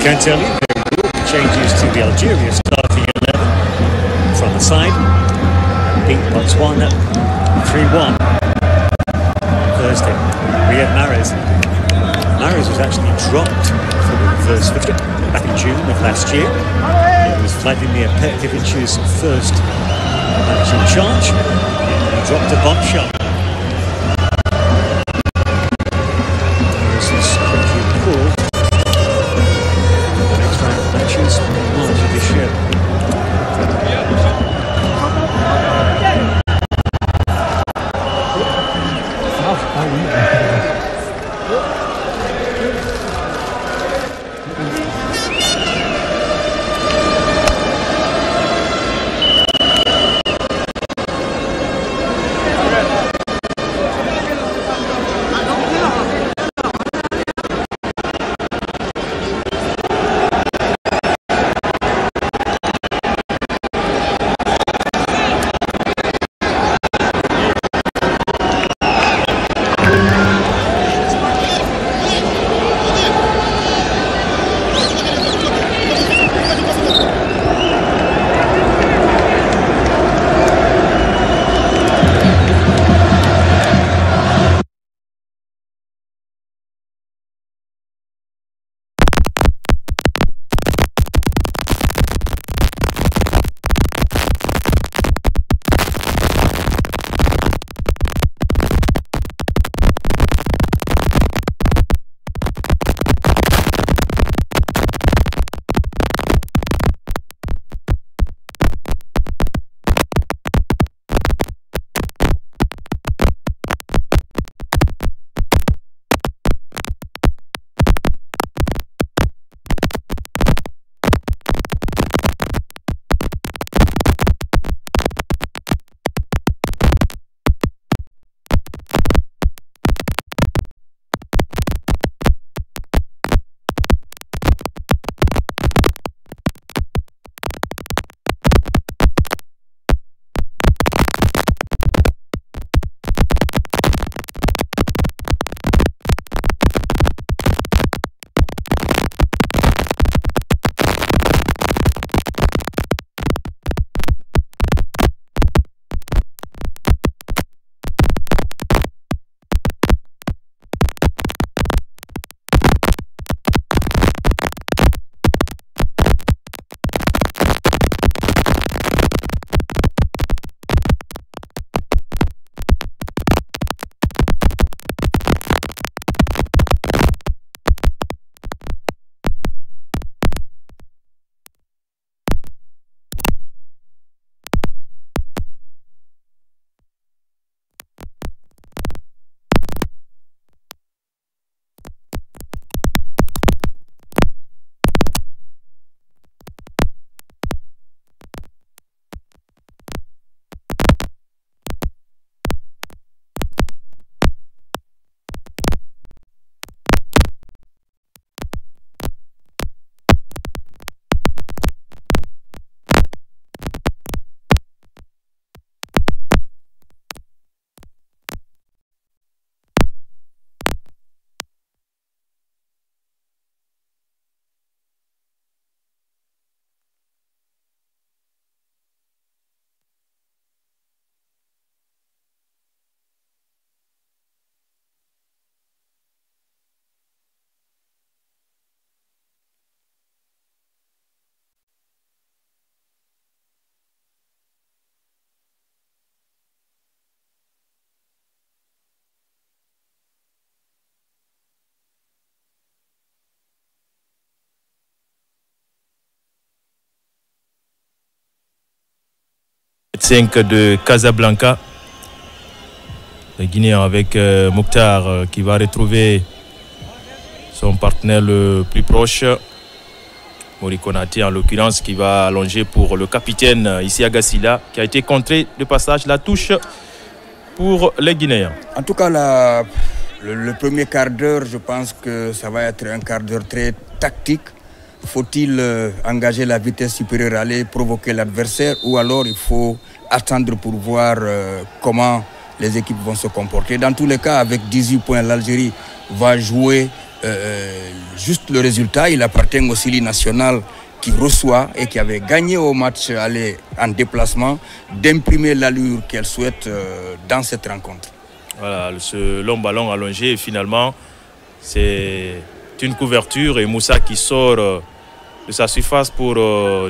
can tell you there will be changes to the Algeria starting 11 from the side. Beat Botswana 3-1 Thursday. Riyad Mahrez. Mahrez was actually dropped for the reverse fixture back in June of last year. It was Vladimir Petkovic's first match in charge. He dropped a bombshell. This is quickly recalled. The next round of matches in March of this year. De Casablanca, le Guinéen avec Mokhtar qui va retrouver son partenaire le plus proche, Mori Konaté en l'occurrence, qui va allonger pour le capitaine Issa Gassila, qui a été contré de passage. La touche pour les Guinéens. En tout cas, le premier quart d'heure, je pense que ça va être un quart d'heure très tactique. Faut-il engager la vitesse supérieure, aller provoquer l'adversaire, ou alors il faut attendre pour voir comment les équipes vont se comporter. Dans tous les cas, avec 18 points, l'Algérie va jouer juste le résultat, il appartient au Sili national qui reçoit et qui avait gagné au match aller en déplacement d'imprimer l'allure qu'elle souhaite dans cette rencontre. Voilà, ce long ballon allongé et finalement c'est une couverture et Moussa qui sort de sa surface pour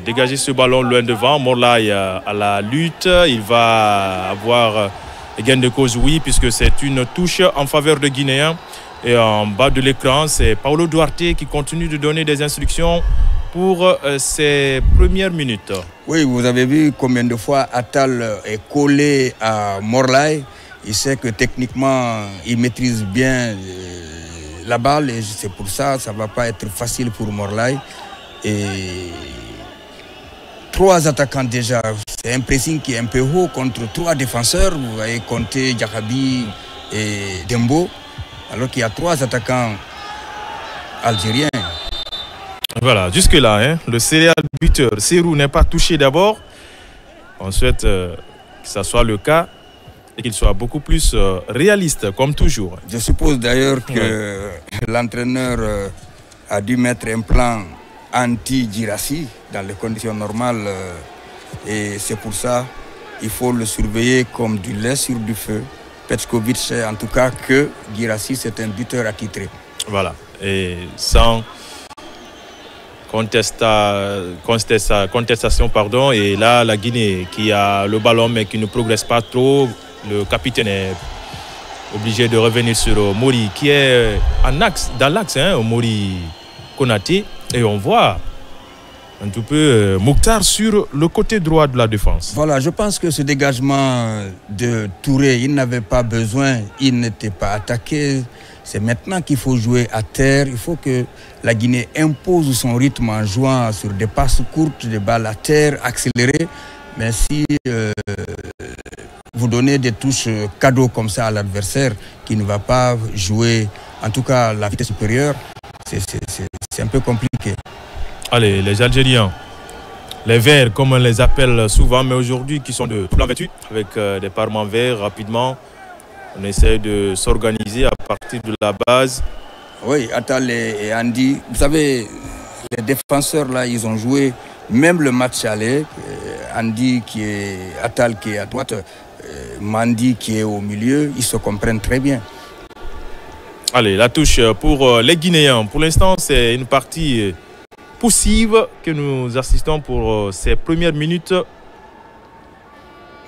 dégager ce ballon loin devant. Morlaï à la lutte, il va avoir gain de cause, oui, puisque c'est une touche en faveur de Guinéens. Et en bas de l'écran, c'est Paulo Duarte qui continue de donner des instructions pour ses premières minutes. Oui, vous avez vu combien de fois Attal est collé à Morlaï. Il sait que techniquement, il maîtrise bien la balle et c'est pour ça que ça ne va pas être facile pour Morlaï. Et 3 attaquants déjà, c'est un pressing qui est un peu haut contre 3 défenseurs. Vous voyez compter Diakhaby et Dembo, alors qu'il y a 3 attaquants algériens. Voilà, jusque-là, hein, le serial buteur Serrou n'est pas touché d'abord. On souhaite que ça soit le cas et qu'il soit beaucoup plus réaliste, comme toujours. Je suppose d'ailleurs que l'entraîneur a dû mettre un plan anti-Girassi dans les conditions normales et c'est pour ça qu'il faut le surveiller comme du lait sur du feu. Petkovic sait en tout cas que Girassi c'est un buteur attitré. Voilà, et sans contestation, pardon, et là la Guinée qui a le ballon mais qui ne progresse pas trop, le capitaine est obligé de revenir sur Mori qui est dans l'axe, hein, Mori Konaté. Et on voit un tout peu Mokhtar sur le côté droit de la défense. Voilà, je pense que ce dégagement de Touré, il n'avait pas besoin, il n'était pas attaqué. C'est maintenant qu'il faut jouer à terre. Il faut que la Guinée impose son rythme en jouant sur des passes courtes, des balles à terre, accélérées. Mais si vous donnez des touches cadeaux comme ça à l'adversaire qui ne va pas jouer, en tout cas la vitesse supérieure, c'est un peu compliqué. Allez, les Algériens, les Verts, comme on les appelle souvent, mais aujourd'hui qui sont de plan vêtus, avec des parements verts rapidement. On essaie de s'organiser à partir de la base. Oui, Attal et Andy, vous savez, les défenseurs là, ils ont joué même le match aller. Andy Attal qui est à droite, Mandi qui est au milieu, ils se comprennent très bien. Allez, la touche pour les Guinéens. Pour l'instant, c'est une partie poussive que nous assistons pour ces premières minutes.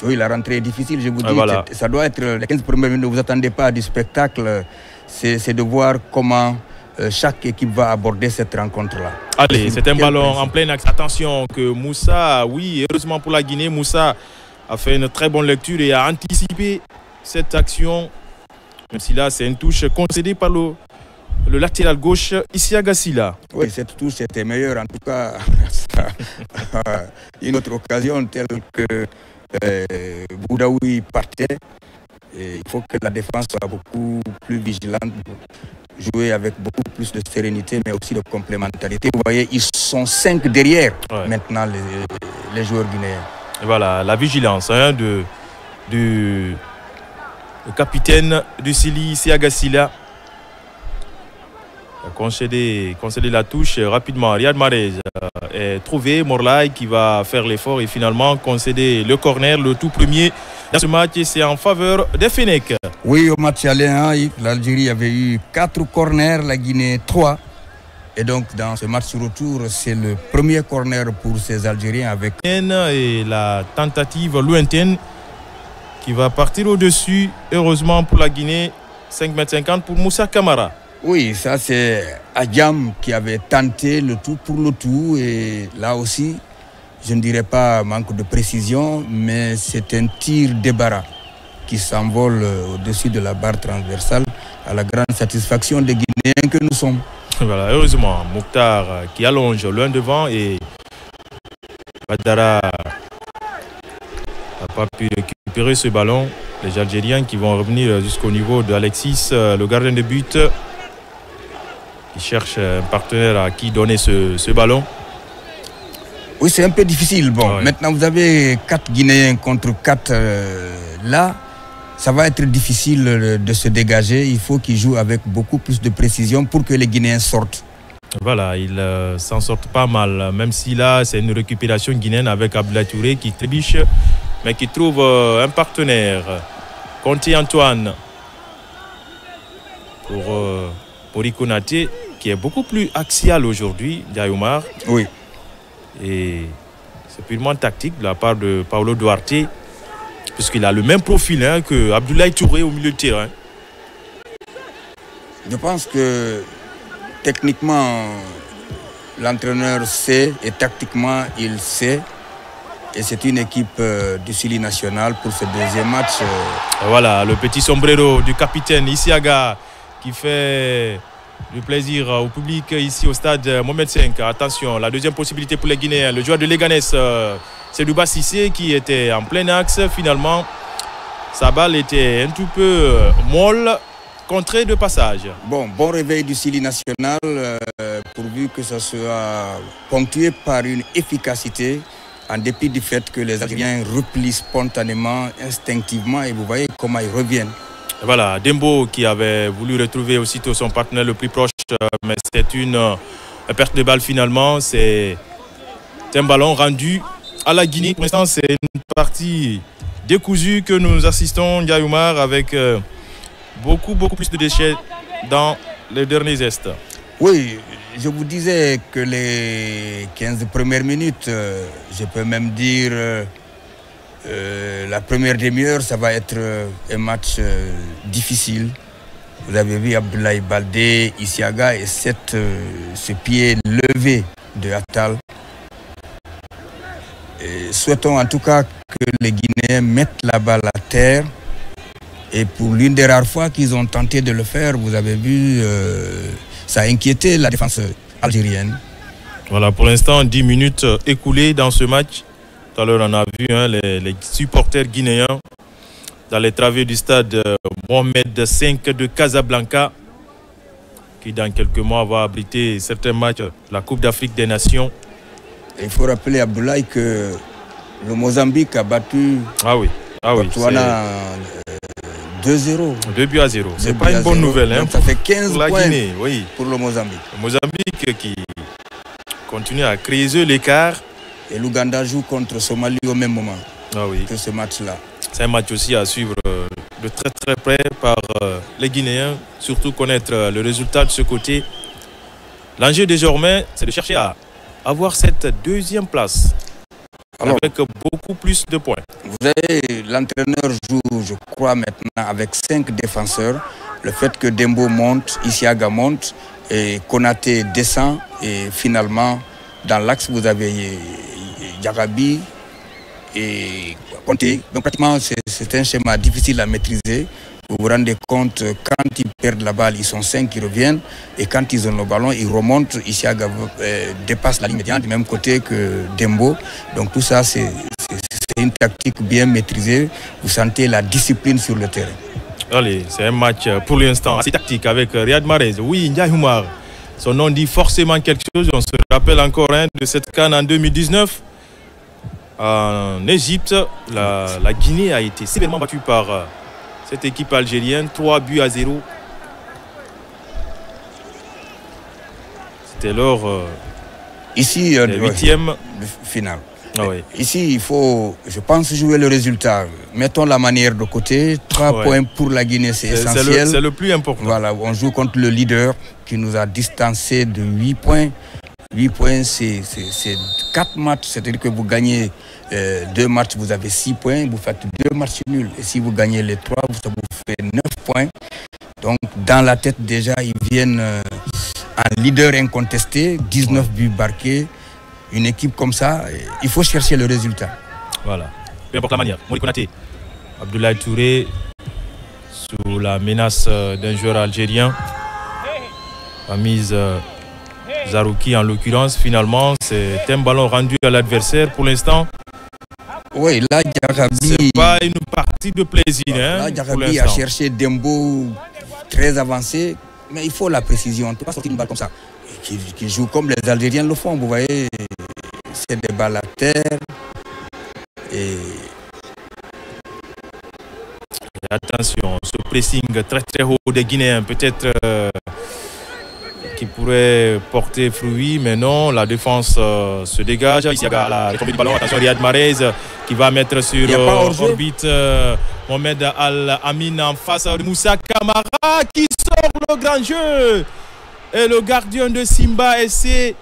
Oui, la rentrée est difficile, je vous dis. Voilà. Ça doit être les 15 premières minutes. Ne vous attendez pas du spectacle. C'est de voir comment chaque équipe va aborder cette rencontre-là. Allez, c'est un ballon en plein axe. Attention que Moussa, oui, heureusement pour la Guinée, Moussa a fait une très bonne lecture et a anticipé cette action. Même si là, c'est une touche concédée par le latéral gauche, Isiaga Silla. Oui, cette touche était meilleure. En tout cas, une autre occasion telle que Boudaoui partait. Et il faut que la défense soit beaucoup plus vigilante, jouer avec beaucoup plus de sérénité, mais aussi de complémentarité. Vous voyez, ils sont 5 derrière maintenant, les joueurs guinéens. Et voilà, la vigilance du capitaine du Sili, Isiaga Silla. Concéder la touche rapidement. Riyad Mahrez est trouvé. Morlaï qui va faire l'effort et finalement concéder le corner, le tout premier dans ce match. C'est en faveur des Fennecs. Oui, au match aller, l'Algérie avait eu 4 corners, la Guinée 3. Et donc dans ce match retour, c'est le premier corner pour ces Algériens avec... Et la tentative lointaine qui va partir au-dessus. Heureusement pour la Guinée, 5,50 m pour Moussa Camara. Oui, ça c'est Adjam qui avait tenté le tout pour le tout et là aussi, je ne dirais pas manque de précision, mais c'est un tir débarras qui s'envole au-dessus de la barre transversale à la grande satisfaction des Guinéens que nous sommes. Voilà, heureusement, Mokhtar qui allonge loin devant et Badara n'a pas pu récupérer ce ballon. Les Algériens qui vont revenir jusqu'au niveau d'Alexis, le gardien de but. Il cherche un partenaire à qui donner ce ballon. Oui, c'est un peu difficile. Bon, maintenant vous avez 4 Guinéens contre 4 là. Ça va être difficile de se dégager. Il faut qu'ils jouent avec beaucoup plus de précision pour que les Guinéens sortent. Voilà, ils s'en sortent pas mal, même si là c'est une récupération guinéenne avec Abdoulaye Touré qui trébiche, mais qui trouve un partenaire. Conti Antoine pour Mori Konaté, qui est beaucoup plus axial aujourd'hui, Ndiaye Oumar. Oui. Et c'est purement tactique de la part de Paulo Duarte, puisqu'il a le même profil que Abdoulaye Touré au milieu de terrain. Je pense que techniquement, l'entraîneur sait et tactiquement, il sait. Et c'est une équipe du Sili national pour ce deuxième match. Voilà, le petit sombrero du capitaine Isiaga qui fait du plaisir au public ici au stade Mohamed V. Attention, la deuxième possibilité pour les Guinéens. Le joueur de Leganés, c'est Douba Sissé qui était en plein axe. Finalement, sa balle était un tout peu molle, contrée de passage. Bon réveil du Sili national, pourvu que ça soit ponctué par une efficacité, en dépit du fait que les Algériens replient spontanément, instinctivement, et vous voyez comment ils reviennent. Voilà, Dembo qui avait voulu retrouver aussitôt son partenaire le plus proche, mais c'est une perte de balle finalement. C'est un ballon rendu à la Guinée. Pour l'instant, c'est une partie décousue que nous assistons, Ndiaye Oumar, avec beaucoup plus de déchets dans les derniers gestes. Oui, je vous disais que les 15 premières minutes, je peux même dire la première demi-heure, ça va être un match difficile. Vous avez vu Abdoulaye Baldé, Isiaga et ce pied levé de Attal. Et souhaitons en tout cas que les Guinéens mettent la balle à terre. Et pour l'une des rares fois qu'ils ont tenté de le faire, vous avez vu, ça a inquiété la défense algérienne. Voilà, pour l'instant, 10 minutes écoulées dans ce match. Tout à l'heure, on a vu les supporters guinéens dans les travées du stade Mohamed V de Casablanca, qui dans quelques mois va abriter certains matchs de la Coupe d'Afrique des Nations. Et il faut rappeler, Abdoulaye, que le Mozambique a battu Botswana 2-0. 2-0. C'est pas une bonne nouvelle. Donc ça fait 15 pour la points Guinée, oui. Pour le Mozambique. Le Mozambique qui continue à creuser l'écart. Et l'Ouganda joue contre Somalie au même moment que ce match-là. C'est un match aussi à suivre de très très près par les Guinéens, surtout connaître le résultat de ce côté. L'enjeu désormais, c'est de chercher à avoir cette deuxième place. Alors, avec beaucoup plus de points. Vous savez, l'entraîneur joue, je crois, maintenant avec 5 défenseurs. Le fait que Dembo monte, Isiaga monte, et Konaté descend, et finalement, dans l'axe, vous avez Diarabi et Conté. Donc pratiquement, c'est un schéma difficile à maîtriser. Vous vous rendez compte, quand ils perdent la balle, ils sont 5 qui reviennent. Et quand ils ont le ballon, ils remontent. Isiaga dépasse la ligne médiane du même côté que Dembo. Donc tout ça, c'est une tactique bien maîtrisée. Vous sentez la discipline sur le terrain. Allez, c'est un match pour l'instant assez tactique avec Riyad Mahrez. Oui, Ndiaye Oumar. Son nom dit forcément quelque chose. On se rappelle encore de cette CAN en 2019. En Égypte, la Guinée a été sévèrement battue par cette équipe algérienne, 3-0. C'était lors ici le 8e final. Ici, il faut, je pense, jouer le résultat. Mettons la manière de côté. 3 points pour la Guinée, c'est essentiel. C'est le plus important. Voilà, on joue contre le leader qui nous a distancé de 8 points. 8 points, c'est 4 matchs. C'est-à-dire que vous gagnez 2 matchs, vous avez 6 points. Vous faites 2 matchs nuls. Et si vous gagnez les 3, ça vous fait 9 points. Donc, dans la tête, déjà, ils viennent en leader incontesté, 19 buts marqués. Une équipe comme ça, il faut chercher le résultat. Voilà. Peu importe la manière. Mori Konaté, Abdoulaye Touré, sous la menace d'un joueur algérien, a mise Zarouki en l'occurrence. Finalement, c'est un ballon rendu à l'adversaire pour l'instant. Oui, là, Diarabi. C'est pas une partie de plaisir. Là, Diarabi a cherché Dembo très avancé, mais il faut la précision. On ne peut pas sortir une balle comme ça. Qui joue comme les Algériens le font, vous voyez, c'est des balles à terre. Et attention, ce pressing très très haut des Guinéens, peut-être qui pourrait pourrait porter fruit, mais non, la défense se dégage. Ici, il y a la retombée du ballon. Attention, Riyad Mahrez qui va mettre sur orbite Mohamed Al-Amin en face de Moussa Camara qui sort le grand jeu. Et le gardien de Simba SC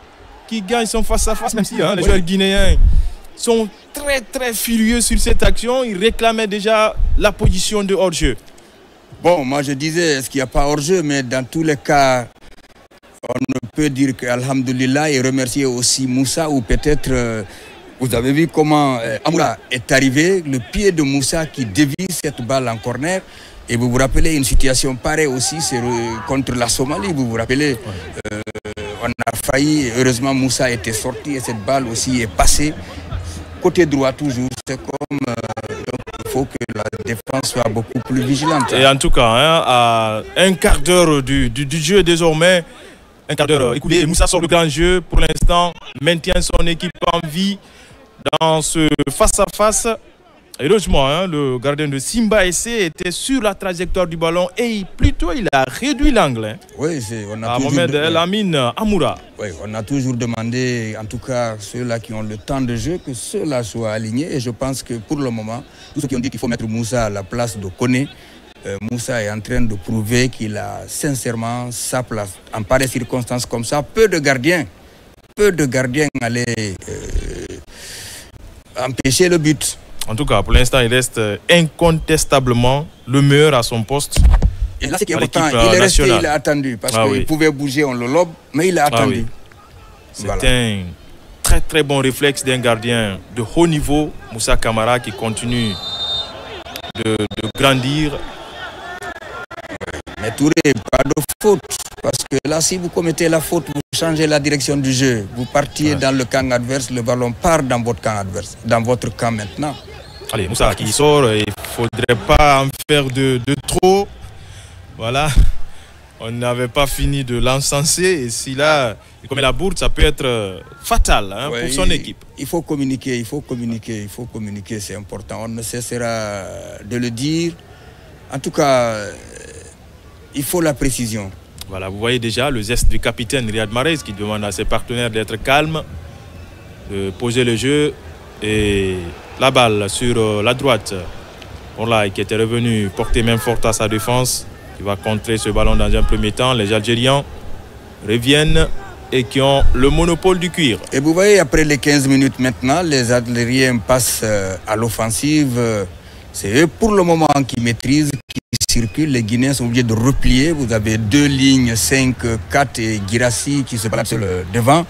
qui gagne son face-à-face, même si les joueurs guinéens sont très très furieux sur cette action. Ils réclamaient déjà la position de hors-jeu. Bon, moi je disais, est-ce qu'il n'y a pas hors-jeu, mais dans tous les cas, on ne peut dire qu'Alhamdulillah et remercier aussi Moussa ou peut-être, vous avez vu comment Amoura est arrivé, le pied de Moussa qui dévie cette balle en corner. Et vous vous rappelez une situation pareille aussi, c'est contre la Somalie, vous vous rappelez, on a failli, heureusement Moussa était sorti et cette balle aussi est passée. Côté droit toujours, c'est comme il faut que la défense soit beaucoup plus vigilante. Et en tout cas, à un quart d'heure du jeu désormais, un quart d'heure écoulé, Moussa sort le grand jeu pour l'instant, maintient son équipe en vie dans ce face-à-face. Heureusement, le gardien de Simba SC était sur la trajectoire du ballon et plutôt il a réduit l'angle. Oui, on a Mohamed El-Amin Amoura. Oui, on a toujours demandé, en tout cas ceux-là qui ont le temps de jeu, que ceux-là soient alignés. Et je pense que pour le moment, tous ceux qui ont dit qu'il faut mettre Moussa à la place de Koné, Moussa est en train de prouver qu'il a sincèrement sa place. En pareille circonstances comme ça, peu de gardiens allaient empêcher le but. En tout cas, pour l'instant, il reste incontestablement le meilleur à son poste. Et là, c'est qui est important, il est resté, il a attendu. Parce qu'il pouvait bouger, on le lobe, mais il a attendu. C'est un très très bon réflexe d'un gardien de haut niveau, Moussa Camara, qui continue de grandir. Mais Touré, pas de faute. Parce que là, si vous commettez la faute, vous changez la direction du jeu. Vous partiez dans le camp adverse, le ballon part dans votre camp adverse, dans votre camp maintenant. Allez, Moussa qui sort, il ne faudrait pas en faire de trop. Voilà, on n'avait pas fini de l'encenser. Et si là, il commet la bourde, ça peut être fatal pour son équipe. Il faut communiquer, c'est important. On ne cessera de le dire. En tout cas, il faut la précision. Voilà, vous voyez déjà le geste du capitaine Riyad Mahrez qui demande à ses partenaires d'être calmes, de poser le jeu et la balle sur la droite. Orlaï qui était revenu porter main forte à sa défense, qui va contrer ce ballon dans un premier temps. Les Algériens reviennent et qui ont le monopole du cuir. Et vous voyez, après les 15 minutes maintenant, les Algériens passent à l'offensive. C'est eux pour le moment qui maîtrisent, qui circulent. Les Guinéens sont obligés de replier. Vous avez deux lignes, 5, 4 et Guirassy qui se baladent sur le devant.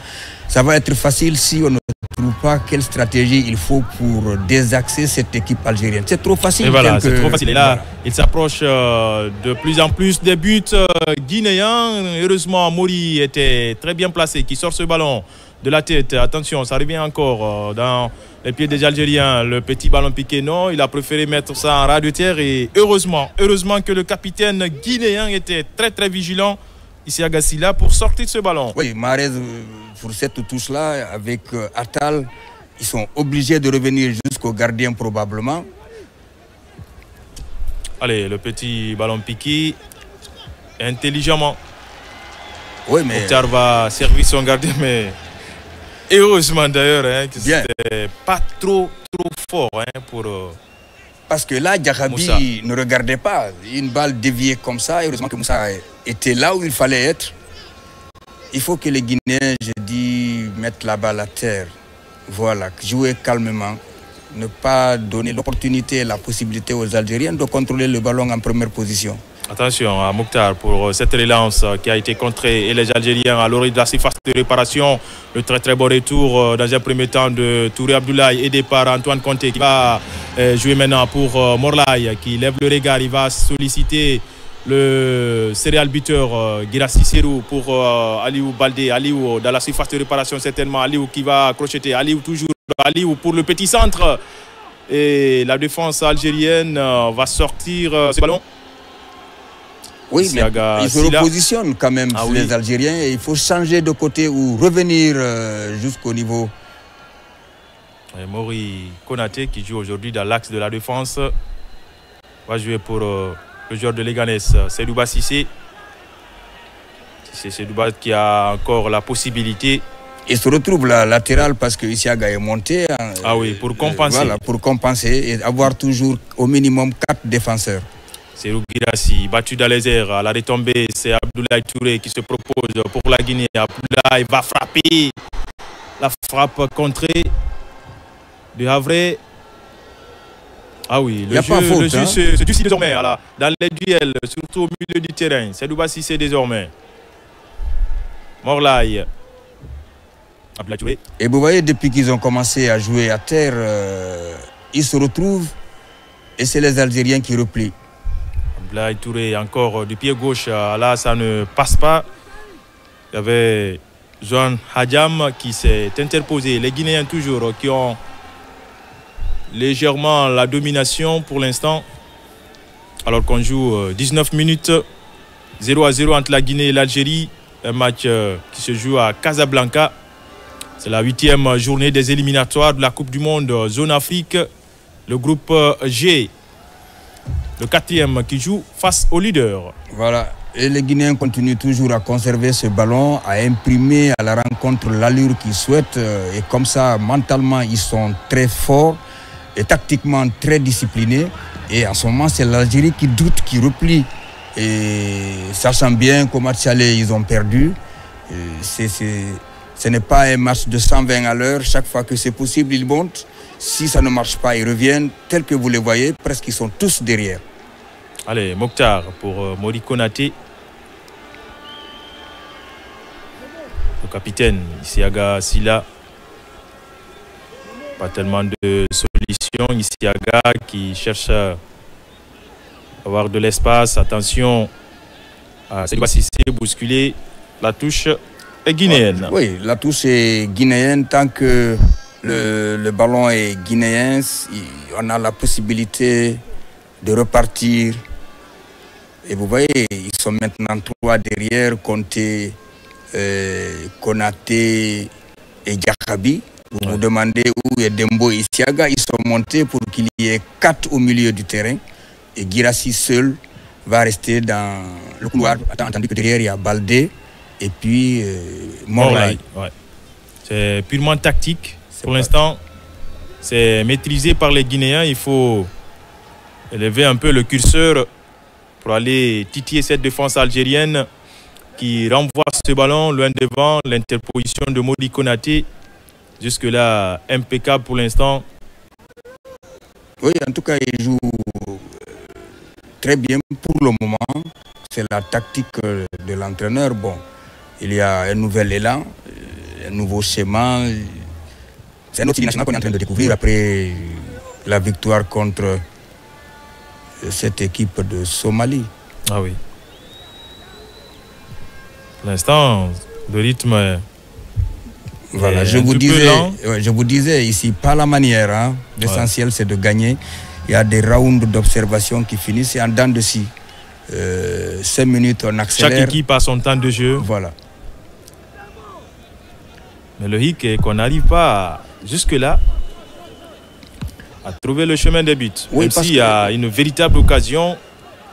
Ça va être facile si on ne trouve pas quelle stratégie il faut pour désaxer cette équipe algérienne. C'est trop facile. Et voilà, c'est trop facile. Et là, il s'approche de plus en plus des buts guinéens. Heureusement, Mori était très bien placé, qui sort ce ballon de la tête. Attention, ça revient encore dans les pieds des Algériens. Le petit ballon piqué, non. Il a préféré mettre ça en ras de terre. Et heureusement que le capitaine guinéen était très très vigilant ici à Gassila pour sortir ce ballon. Oui, Mahrez, pour cette touche-là, avec Attal, ils sont obligés de revenir jusqu'au gardien probablement. Allez, le petit ballon piqué, intelligemment. Oui, mais Mokhtar va servir son gardien, mais heureusement d'ailleurs que c'était pas trop fort pour... Parce que là, Diakhaby ne regardait pas. Une balle déviée comme ça, heureusement que Moussa était là où il fallait être. Il faut que les Guinéens, je dis, mettent la balle à terre. Voilà, jouer calmement. Ne pas donner l'opportunité et la possibilité aux Algériens de contrôler le ballon en première position. Attention à Mokhtar pour cette relance qui a été contrée et les Algériens à l'origine de la surface de réparation. Le très très bon retour dans un premier temps de Touré Abdoulaye aidé par Antoine Conté qui va jouer maintenant pour Morlaï qui lève le regard. Il va solliciter le céréal buteur Guirassy Serou pour Aliou Baldé. Aliou dans la surface de réparation certainement. Aliou qui va crocheter. Aliou toujours. Aliou pour le petit centre. Et la défense algérienne va sortir ce ballon. Oui, mais ils se repositionnent quand même, les Algériens. Et il faut changer de côté ou revenir jusqu'au niveau. Et Mori Konaté, qui joue aujourd'hui dans l'axe de la défense, va jouer pour le joueur de Leganés, Seydou Bassissé. C'est Sedouba qui a encore la possibilité. Il se retrouve là, latéral, parce que Isiaga est monté. Ah oui, pour compenser. Voilà, pour compenser et avoir toujours au minimum 4 défenseurs. C'est Girassi, battu dans les airs. À la retombée, c'est Abdoulaye Touré qui se propose pour la Guinée. Abdoulaye va frapper. La frappe contrée de Havre. Ah oui, le jeu se durcit désormais dans les duels, surtout au milieu du terrain. C'est Sedouba Cissé désormais. Morlaï. Et vous voyez, depuis qu'ils ont commencé à jouer à terre, ils se retrouvent et c'est les Algériens qui replient. Abdoulaye Touré encore du pied gauche, là ça ne passe pas. Il y avait Jean Hadjam qui s'est interposé. Les Guinéens toujours qui ont légèrement la domination pour l'instant. Alors qu'on joue 19 minutes, 0-0 entre la Guinée et l'Algérie. Un match qui se joue à Casablanca. C'est la 8e journée des éliminatoires de la Coupe du Monde Zone Afrique. Le groupe G, le 4e qui joue face au leader. Voilà. Et les Guinéens continuent toujours à conserver ce ballon, à imprimer à la rencontre l'allure qu'ils souhaitent. Et comme ça, mentalement, ils sont très forts et tactiquement très disciplinés. Et en ce moment, c'est l'Algérie qui doute, qui replie. Et sachant bien qu'au match aller, ils ont perdu. Ce n'est pas un match de 120 à l'heure. Chaque fois que c'est possible, ils montent. Si ça ne marche pas, ils reviennent. Tels que vous les voyez, presque ils sont tous derrière. Allez, Mokhtar pour Mody Konaté. Le capitaine, Isiaga Silla. Pas tellement de solutions. Isiaga qui cherche à avoir de l'espace. Attention à Sedouba Cissé, bousculer. La touche est guinéenne. Oui, la touche est guinéenne. Tant que le ballon est guinéen, on a la possibilité de repartir. Et vous voyez, ils sont maintenant 3 derrière, Conté, Konaté et Diakhaby. Vous vous demandez où est Dembo et Isiaga. Ils sont montés pour qu'il y ait 4 au milieu du terrain. Et Girassi seul va rester dans le couloir. Attendu que derrière, il y a Baldé et puis Morlaï. Ouais. C'est purement tactique. Pour l'instant, c'est maîtrisé par les Guinéens. Il faut élever un peu le curseur pour aller titiller cette défense algérienne qui renvoie ce ballon loin devant. L'interposition de Mody Konaté, jusque-là impeccable pour l'instant. Oui, en tout cas, il joue très bien pour le moment. C'est la tactique de l'entraîneur. Bon, il y a un nouvel élan, un nouveau schéma. C'est un autre national qu'on est en train de découvrir après la victoire contre cette équipe de Somalie. Ah oui. Pour l'instant, le rythme voilà, je vous disais ici, pas la manière. Hein. L'essentiel, c'est de gagner. Il y a des rounds d'observation qui finissent en dents de scie. 5 minutes, on accélère. Chaque équipe a son temps de jeu. Voilà. Mais le hic est qu'on n'arrive pas jusque-là à trouver le chemin des buts. Oui, même s'il y a une véritable occasion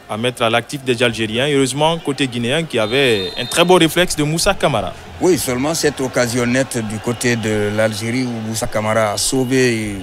à mettre à l'actif des Algériens. Heureusement, côté guinéen, qui avait un très beau réflexe de Moussa Camara. Oui, seulement cette occasion nette du côté de l'Algérie où Moussa Camara a sauvé